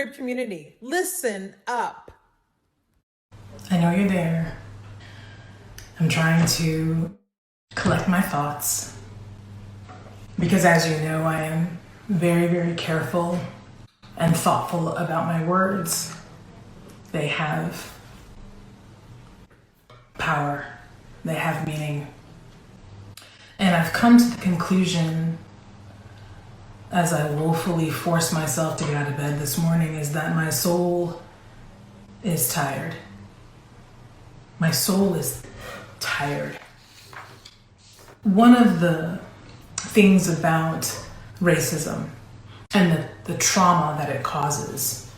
Crip community, listen up. I know you're there. I'm trying to collect my thoughts because, as you know, I am very, very careful and thoughtful about my words. They have power, they have meaning. And I've come to the conclusion, as I woefully force myself to get out of bed this morning, is that my soul is tired. My soul is tired. One of the things about racism and the trauma that it causes,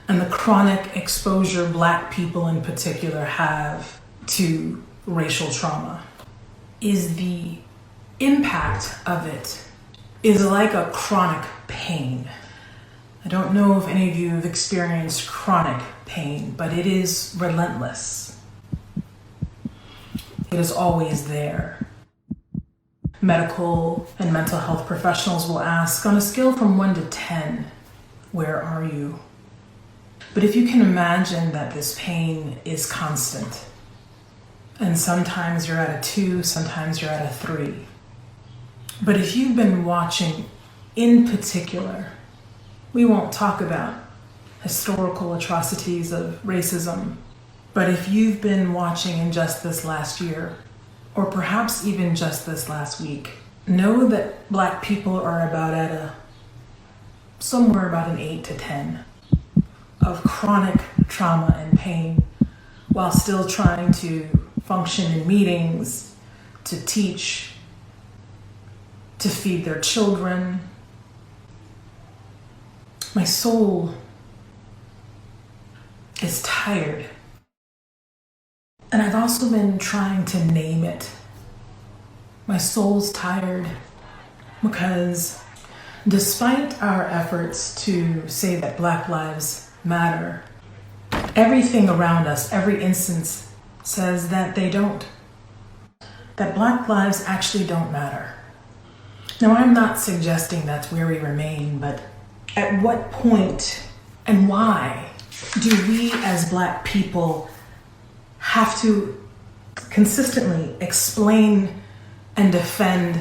and the chronic exposure Black people in particular have to racial trauma, is the impact of it is like a chronic pain. I don't know if any of you have experienced chronic pain, but it is relentless. It is always there. Medical and mental health professionals will ask, on a scale from 1 to 10, where are you? But if you can imagine that this pain is constant, and sometimes you're at a 2, sometimes you're at a 3. But if you've been watching in particular, we won't talk about historical atrocities of racism, but if you've been watching in just this last year, or perhaps even just this last week, know that Black people are somewhere about an 8 to 10 of chronic trauma and pain, while still trying to function in meetings, to teach, to feed their children. My soul is tired. And I've also been trying to name it. My soul's tired because despite our efforts to say that Black lives matter, everything around us, every instance, says that they don't. That Black lives actually don't matter. Now, I'm not suggesting that's where we remain, but at what point and why do we as Black people have to consistently explain and defend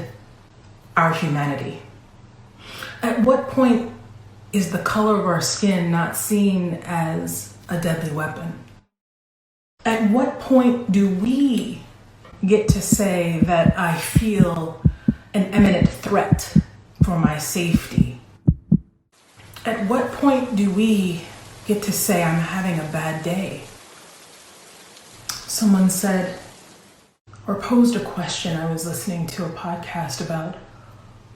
our humanity? At what point is the color of our skin not seen as a deadly weapon? At what point do we get to say that I feel an imminent threat for my safety? At what point do we get to say I'm having a bad day? Someone said, or posed a question. I was listening to a podcast about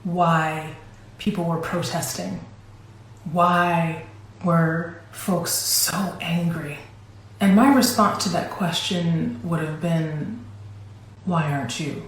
why people were protesting. Why were folks so angry? And my response to that question would have been, why aren't you?